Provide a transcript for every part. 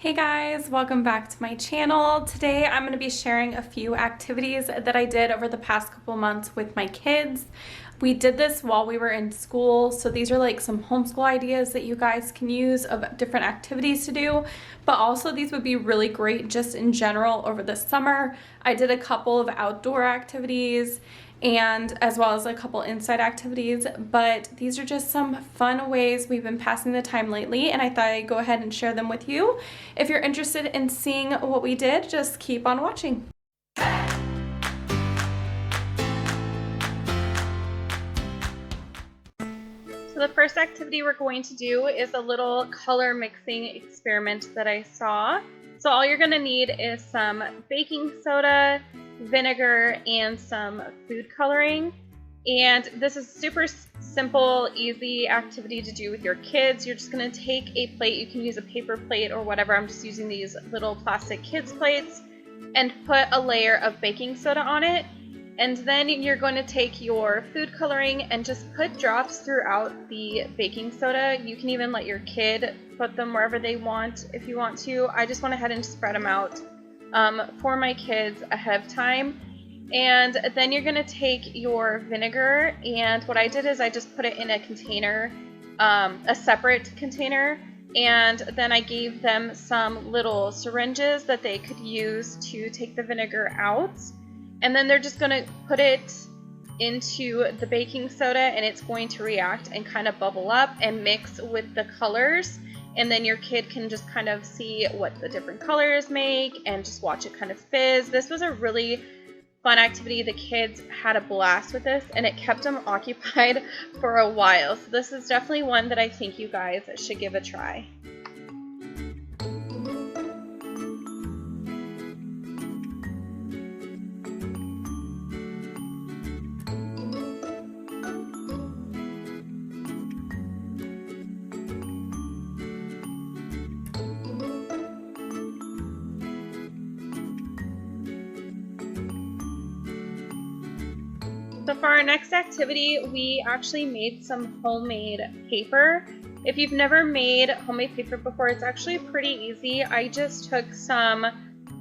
Hey guys, welcome back to my channel. Today I'm going to be sharing a few activities that I did over the past couple months with my kids. We did this while we were in school, so these are like some homeschool ideas that you guys can use of different activities to do, but also these would be really great just in general over the summer. I did a couple of outdoor activities and as well as a couple inside activities, but these are just some fun ways we've been passing the time lately, and I thought I'd go ahead and share them with you. If you're interested in seeing what we did, just keep on watching. So the first activity we're going to do is a little color mixing experiment that I saw. So all you're going to need is some baking soda, vinegar, and some food coloring. And this is super simple, easy activity to do with your kids. You're just going to take a plate. You can use a paper plate or whatever. I'm just using these little plastic kids plates and put a layer of baking soda on it. And then you're going to take your food coloring and just put drops throughout the baking soda. You can even let your kid put them wherever they want if you want to. I just went ahead and spread them out for my kids ahead of time. And then you're going to take your vinegar, and what I did is I just put it in a container, a separate container, and then I gave them some little syringes that they could use to take the vinegar out. And then they're just going to put it into the baking soda, and it's going to react and kind of bubble up and mix with the colors. And then your kid can just kind of see what the different colors make and just watch it kind of fizz. This was a really fun activity. The kids had a blast with this, and it kept them occupied for a while. So this is definitely one that I think you guys should give a try. So for our next activity, we actually made some homemade paper. If you've never made homemade paper before, it's actually pretty easy. I just took some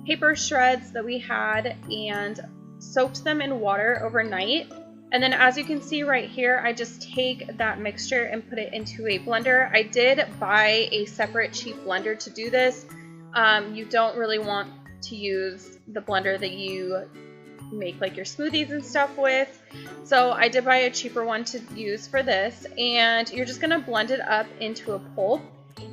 paper shreds that we had and soaked them in water overnight. And then as you can see right here, I just take that mixture and put it into a blender. I did buy a separate cheap blender to do this. You don't really want to use the blender that you make like your smoothies and stuff with. So I did buy a cheaper one to use for this, and you're just going to blend it up into a pulp.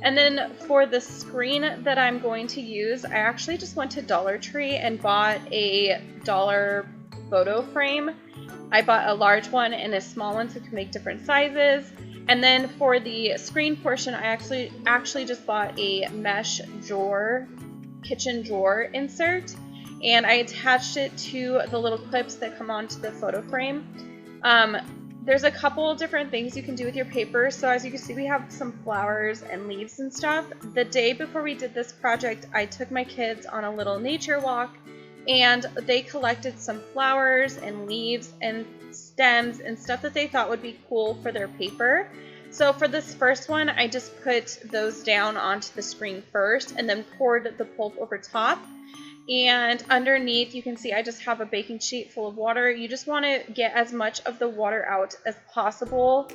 And then for the screen that I'm going to use, I actually just went to Dollar Tree and bought a dollar photo frame. I bought a large one and a small one so you can make different sizes. And then for the screen portion, I actually just bought a mesh drawer, kitchen drawer insert, and I attached it to the little clips that come onto the photo frame. There's a couple different things you can do with your paper. So as you can see, we have some flowers and leaves and stuff. The day before we did this project, I took my kids on a little nature walk, and they collected some flowers and leaves and stems and stuff that they thought would be cool for their paper. So for this first one, I just put those down onto the screen first and then poured the pulp over top. And underneath, you can see I just have a baking sheet full of water. You just want to get as much of the water out as possible.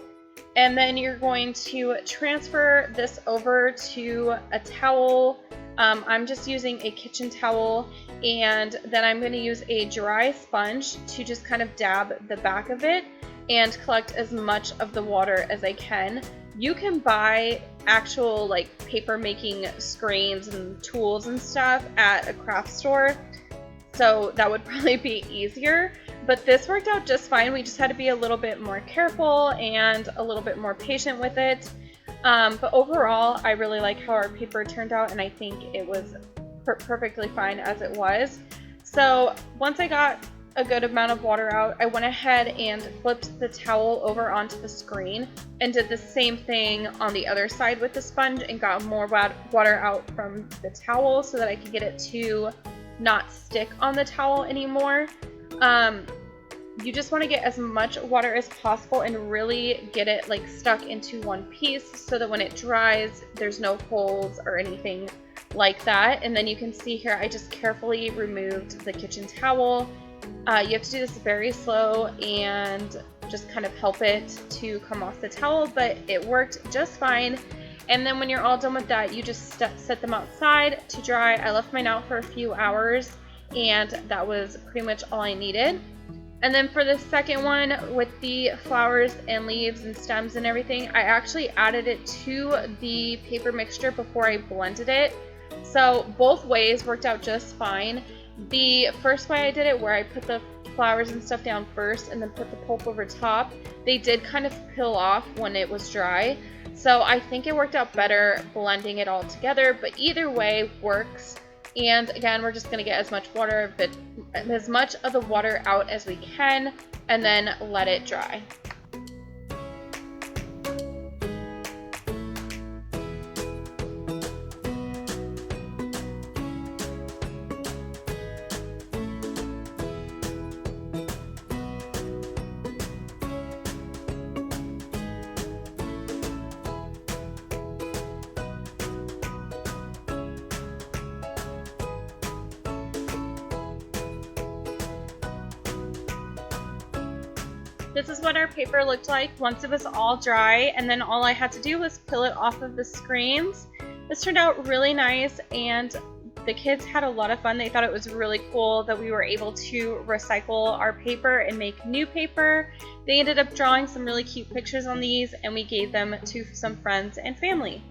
And then you're going to transfer this over to a towel. I'm just using a kitchen towel, and then I'm going to use a dry sponge to just kind of dab the back of it and collect as much of the water as I can. You can buy actual like paper making screens and tools and stuff at a craft store, so that would probably be easier, but this worked out just fine. We just had to be a little bit more careful and a little bit more patient with it, but overall I really like how our paper turned out, and I think it was perfectly fine as it was. So once I got a good amount of water out, I went ahead and flipped the towel over onto the screen and did the same thing on the other side with the sponge and got more water out from the towel so that I could get it to not stick on the towel anymore. You just want to get as much water as possible and really get it like stuck into one piece so that when it dries, there's no holes or anything like that. And then you can see here, I just carefully removed the kitchen towel. You have to do this very slow and just kind of help it to come off the towel, but it worked just fine. And then when you're all done with that, you just set them outside to dry. I left mine out for a few hours, and that was pretty much all I needed. And then for the second one with the flowers and leaves and stems and everything, I actually added it to the paper mixture before I blended it. So both ways worked out just fine. The first way I did it, where I put the flowers and stuff down first and then put the pulp over top, they did kind of peel off when it was dry. So I think it worked out better blending it all together, but either way works. And again, we're just going to get as much of the water out as we can and then let it dry. This is what our paper looked like once it was all dry, and then all I had to do was peel it off of the screens. This turned out really nice, and the kids had a lot of fun. They thought it was really cool that we were able to recycle our paper and make new paper. They ended up drawing some really cute pictures on these, and we gave them to some friends and family.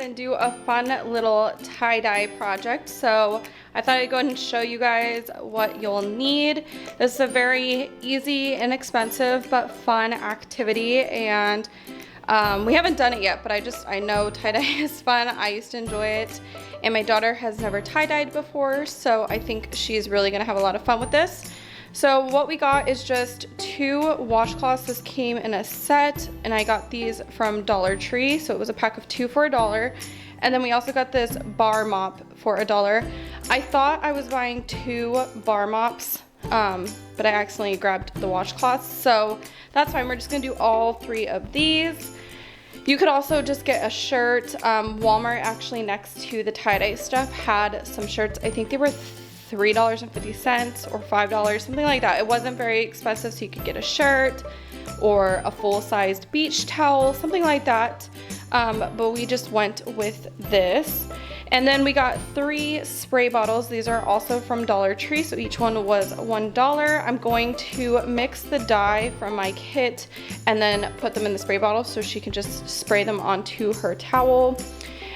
And do a fun little tie-dye project. So I thought I'd go ahead and show you guys what you'll need. This is a very easy, inexpensive, but fun activity, and we haven't done it yet, but I know tie-dye is fun. I used to enjoy it, and my daughter has never tie-dyed before, so I think she's really gonna have a lot of fun with this. So what we got is just 2 washcloths. This came in a set, and I got these from Dollar Tree, so it was a pack of 2 for $1. And then we also got this bar mop for $1. I thought I was buying 2 bar mops, but I accidentally grabbed the washcloths, so that's fine. We're just gonna do all 3 of these. You could also just get a shirt. Walmart, actually next to the tie-dye stuff, had some shirts. I think they were $3.50 or $5, something like that. It wasn't very expensive, so you could get a shirt or a full-sized beach towel, something like that. But we just went with this. And then we got 3 spray bottles. These are also from Dollar Tree, so each one was $1. I'm going to mix the dye from my kit and then put them in the spray bottle so she can just spray them onto her towel.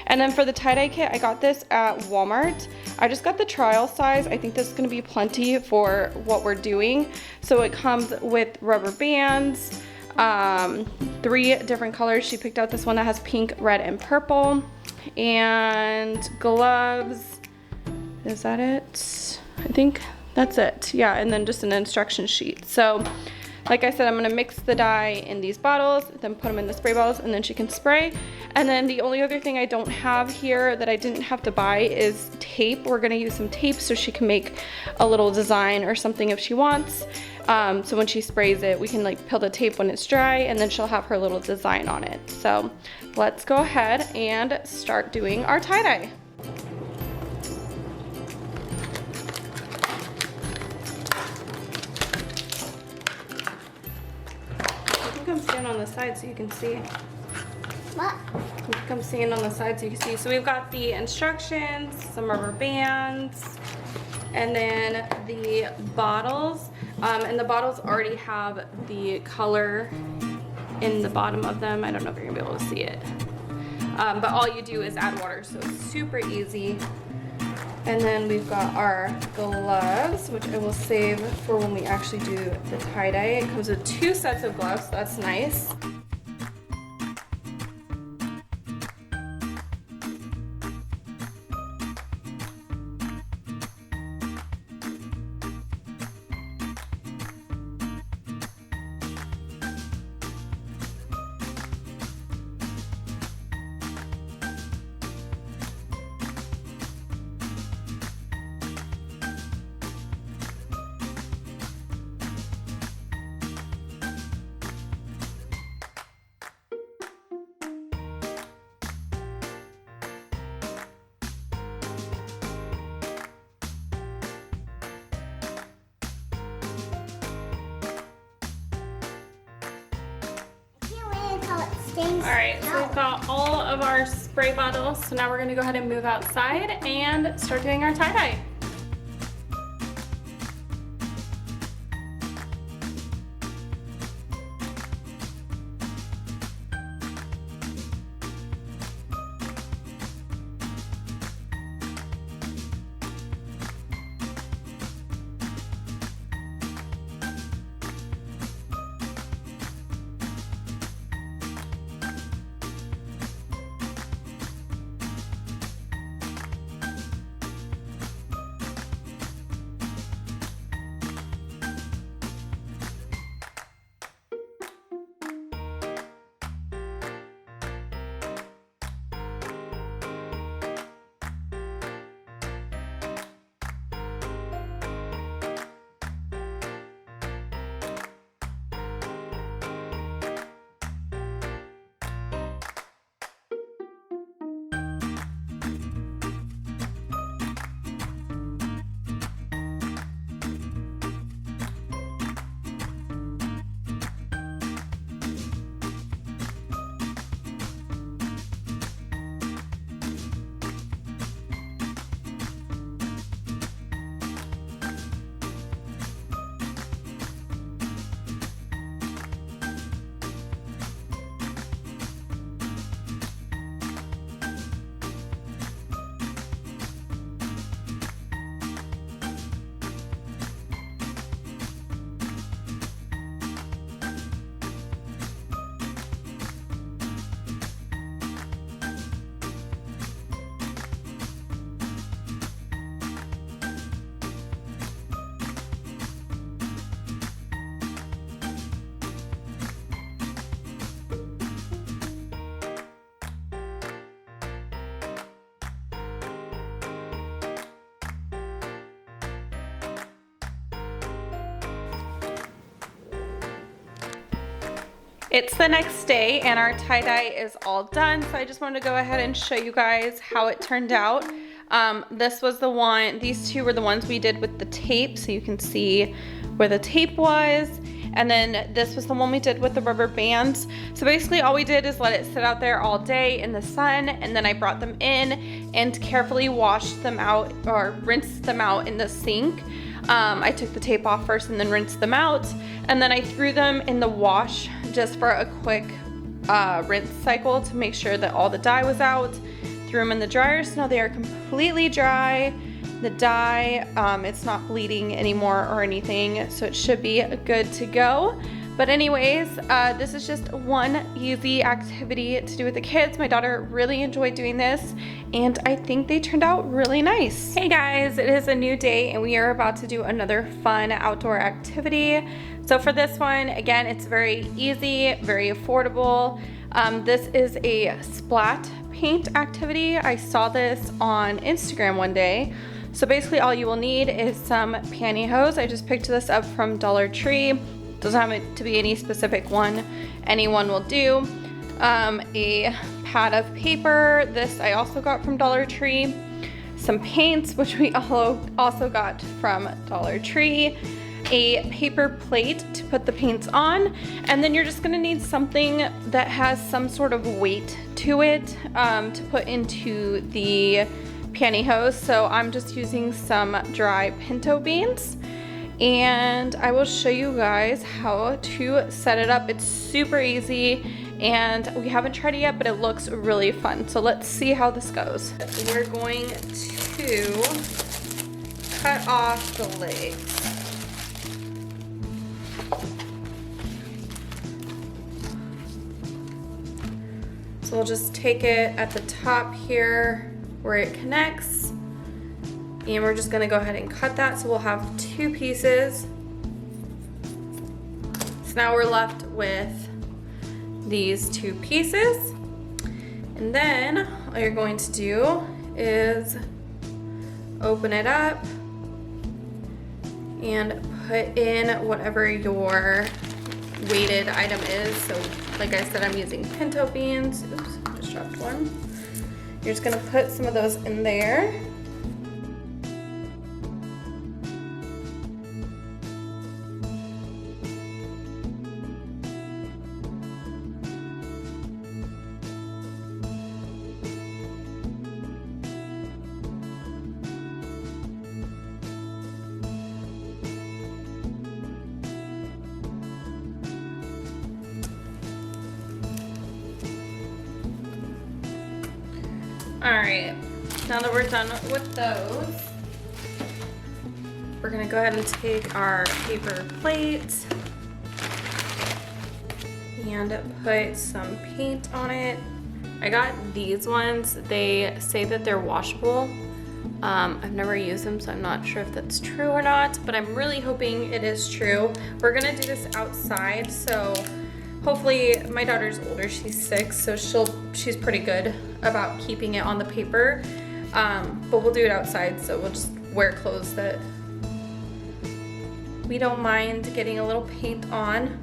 And then for the tie-dye kit, I got this at Walmart. I just got the trial size. I think this is gonna be plenty for what we're doing. So it comes with rubber bands, 3 different colors. She picked out this one that has pink, red, and purple. And gloves. Is that it? I think that's it. Yeah, and then just an instruction sheet. So like I said, I'm gonna mix the dye in these bottles, then put them in the spray bottles, and then she can spray. And then the only other thing I don't have here that I didn't have to buy is tape. We're gonna use some tape so she can make a little design or something if she wants. So when she sprays it, we can like peel the tape when it's dry, and then she'll have her little design on it. So let's go ahead and start doing our tie-dye. Come stand on the side so you can see. What? Come stand on the side so you can see. So we've got the instructions, some rubber bands, and then the bottles. And the bottles already have the color in the bottom of them. I don't know if you're gonna be able to see it. But all you do is add water, so it's super easy. And then we've got our gloves, which I will save for when we actually do the tie-dye. It comes with 2 sets of gloves, so that's nice. Alright, so we've got all of our spray bottles, so now we're gonna go ahead and move outside and start doing our tie-dye. It's the next day and our tie-dye is all done, so I just wanted to go ahead and show you guys how it turned out. This was the one, these two were the ones we did with the tape, so you can see where the tape was. And then this was the one we did with the rubber bands. So basically all we did is let it sit out there all day in the sun, and then I brought them in and carefully washed them out, or rinsed them out in the sink. I took the tape off first and then rinsed them out, and then I threw them in the wash just for a quick rinse cycle to make sure that all the dye was out. Threw them in the dryer, so now they are completely dry. The dye, it's not bleeding anymore or anything, so it should be good to go. But anyways, this is just one easy activity to do with the kids. My daughter really enjoyed doing this, and I think they turned out really nice. Hey guys, it is a new day, and we are about to do another fun outdoor activity. So for this one, again, it's very easy, very affordable. This is a splat paint activity. I saw this on Instagram one day. So basically all you will need is some pantyhose. I just picked this up from Dollar Tree. Doesn't have to be any specific one. Anyone will do. A pad of paper. This I also got from Dollar Tree. Some paints, which we also got from Dollar Tree. A paper plate to put the paints on, and then you're just gonna need something that has some sort of weight to it to put into the pantyhose. So I'm just using some dry pinto beans, and I will show you guys how to set it up. It's super easy, and we haven't tried it yet, but it looks really fun. So let's see how this goes. We're going to cut off the legs. So we'll just take it at the top here where it connects, and we're just gonna go ahead and cut that. So we'll have two pieces. So now we're left with these two pieces. And then all you're going to do is open it up and put in whatever your weighted item is. So like I said, I'm using pinto beans. Oops, just dropped one. You're just gonna put some of those in there. All right, now that we're done with those, we're gonna go ahead and take our paper plate and put some paint on it. I got these ones. They say that they're washable. I've never used them, so I'm not sure if that's true or not, but I'm really hoping it is true. We're gonna do this outside, so hopefully, my daughter's older, she's 6, so she's pretty good about keeping it on the paper. But we'll do it outside, so we'll just wear clothes that we don't mind getting a little paint on.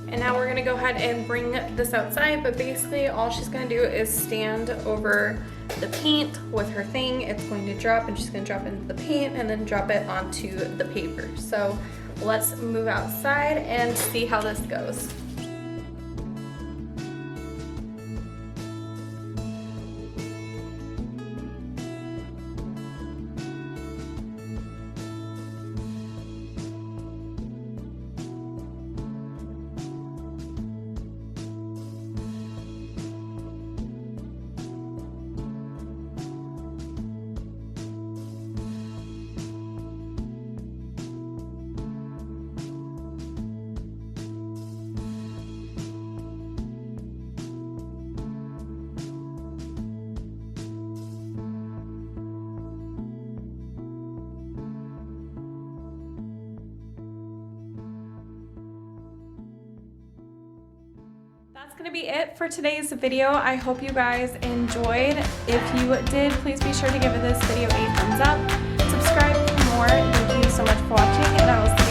And now we're gonna go ahead and bring this outside, but basically all she's gonna do is stand over the paint with her thing. It's going to drop and she's gonna drop into the paint and then drop it onto the paper. So let's move outside and see how this goes. That's gonna be it for today's video. I hope you guys enjoyed. If you did, please be sure to give this video a thumbs up. Subscribe for more. Thank you so much for watching, and I will see you